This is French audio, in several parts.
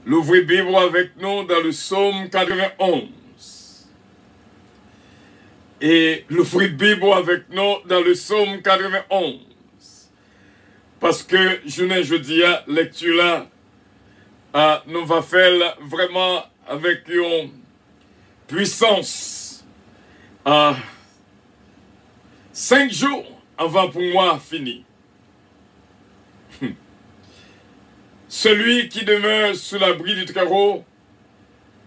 L'ouvrez Bible avec nous dans le psaume 91. Et l'ouvrez Bible avec nous dans le psaume 91. Parce que jeudi, lecture là, nous va faire vraiment avec une puissance. 5 jours avant pour moi fini. Celui qui demeure sous l'abri du Très-Haut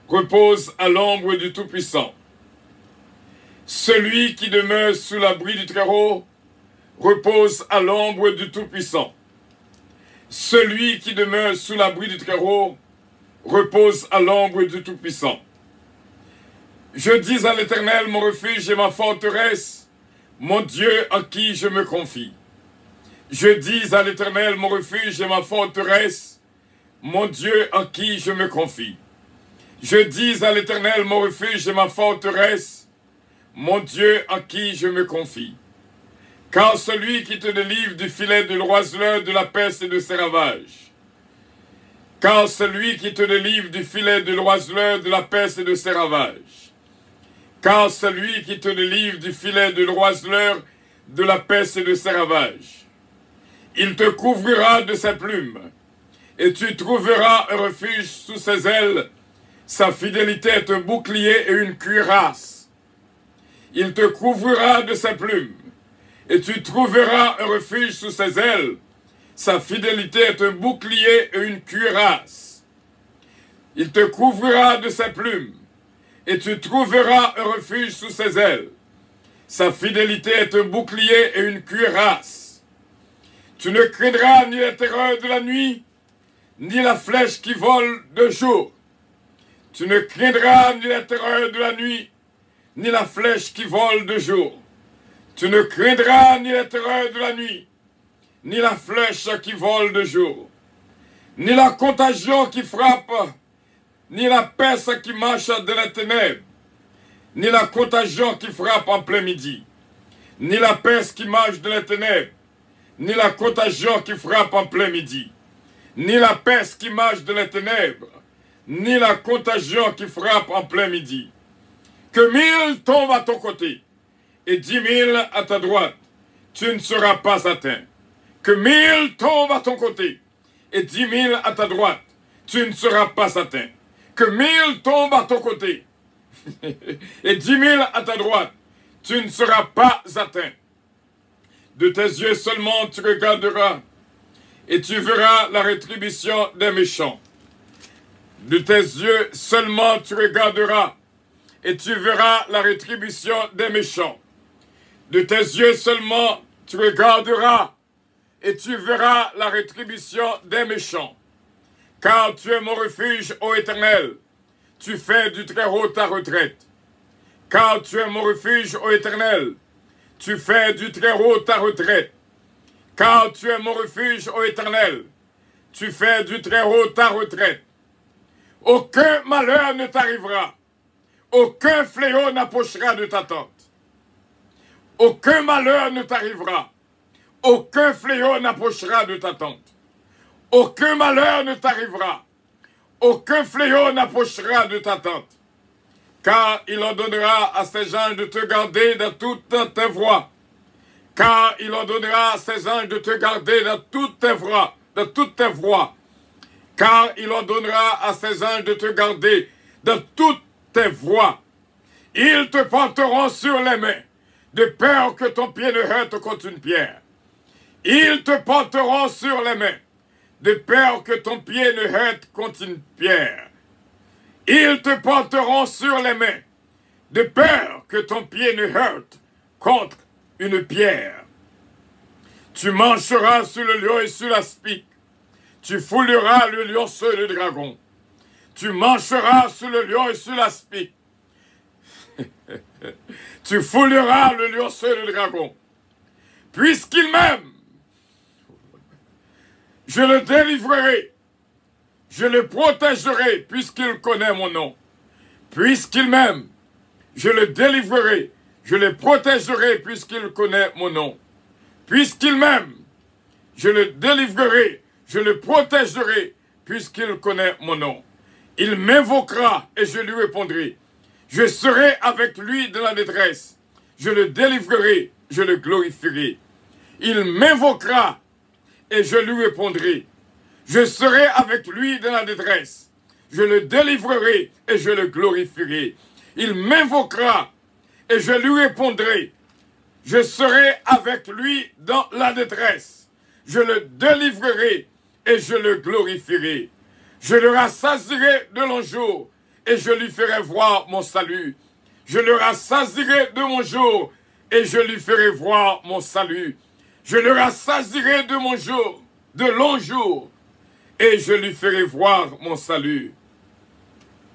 repose à l'ombre du Tout-Puissant. Celui qui demeure sous l'abri du Très-Haut repose à l'ombre du Tout-Puissant. Celui qui demeure sous l'abri du Très-Haut repose à l'ombre du Tout-Puissant. Je dis à l'Éternel, mon refuge et ma forteresse, mon Dieu en qui je me confie. Je dis à l'Éternel, mon refuge et ma forteresse, mon Dieu en qui je me confie. Je dis à l'Éternel, mon refuge et ma forteresse, mon Dieu en qui je me confie. Car celui qui te délivre du filet de l'oiseleur, de la peste et de ses ravages. Car celui qui te délivre du filet de l'oiseleur, de la peste et de ses ravages. Car celui qui te délivre du filet de l'oiseleur, de la peste et de ses ravages. Il te couvrira de ses plumes, et tu trouveras un refuge sous ses ailes. Sa fidélité est un bouclier et une cuirasse. Il te couvrira de ses plumes, et tu trouveras un refuge sous ses ailes. Sa fidélité est un bouclier et une cuirasse. Il te couvrira de ses plumes, et tu trouveras un refuge sous ses ailes. Sa fidélité est un bouclier et une cuirasse. Tu ne craindras ni la terreur de la nuit, ni la flèche qui vole de jour. Tu ne craindras ni la terreur de la nuit, ni la flèche qui vole de jour. Tu ne craindras ni la terreur de la nuit, ni la flèche qui vole de jour, ni la contagion qui frappe, ni la peste qui marche de la ténèbre, ni la contagion qui frappe en plein midi, ni la peste qui marche de la ténèbre, ni la contagion qui frappe en plein midi, ni la peste qui marche de la ténèbre, ni la contagion qui frappe en plein midi. Que 1000 tombent à ton côté et 10 000 à ta droite, tu ne seras pas atteint. Que 1000 tombent à ton côté et 10 000 à ta droite, tu ne seras pas atteint. Que 1000 tombent à ton côté et 10 000 à ta droite, tu ne seras pas atteint. De tes yeux seulement tu regarderas, et tu verras la rétribution des méchants. De tes yeux seulement tu regarderas, et tu verras la rétribution des méchants. De tes yeux seulement tu regarderas, et tu verras la rétribution des méchants. Car tu es mon refuge, ô Éternel, tu fais du Très-Haut ta retraite. Car tu es mon refuge, ô Éternel, tu fais du Très-Haut ta retraite. Car tu es mon refuge, ô Éternel, tu fais du Très-Haut ta retraite. Aucun malheur ne t'arrivera, aucun fléau n'approchera de ta tente. Aucun malheur ne t'arrivera, aucun fléau n'approchera de ta tente. Aucun malheur ne t'arrivera, aucun fléau n'approchera de ta tente. Car il ordonnera à ses anges de te garder dans toutes tes voies. Car il ordonnera à ses anges de te garder dans toutes tes voies. Car il ordonnera à ses anges de te garder dans toutes tes voies. Ils te porteront sur les mains, de peur que ton pied ne heurte contre une pierre. Ils te porteront sur les mains, de peur que ton pied ne heurte contre une pierre. Ils te porteront sur les mains, de peur que ton pied ne heurte contre une pierre. Tu marcheras sur le lion et sur l'aspic. Tu fouleras le lionceau et le dragon. Tu marcheras sur le lion et sur l'aspic. Tu fouleras le lionceau et le dragon. Puisqu'il m'aime, je le délivrerai. Je le protégerai puisqu'il connaît mon nom. Puisqu'il m'aime, je le délivrerai. Je le protégerai puisqu'il connaît mon nom. Puisqu'il m'aime, je le délivrerai. Je le protégerai puisqu'il connaît mon nom. Il m'invoquera et je lui répondrai. Je serai avec lui dans la détresse. Je le délivrerai, je le glorifierai. Il m'invoquera et je lui répondrai. Je serai avec lui dans la détresse. Je le délivrerai et je le glorifierai. Il m'invoquera et je lui répondrai. Je serai avec lui dans la détresse. Je le délivrerai et je le glorifierai. Je le rassasierai de longs jours et je lui ferai voir mon salut. Je le rassasierai de mon jour et je lui ferai voir mon salut. Je le rassasierai de mon jour, de longs jours, et je lui ferai voir mon salut.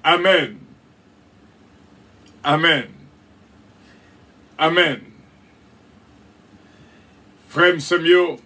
Amen. Amen. Amen. Frère Semio,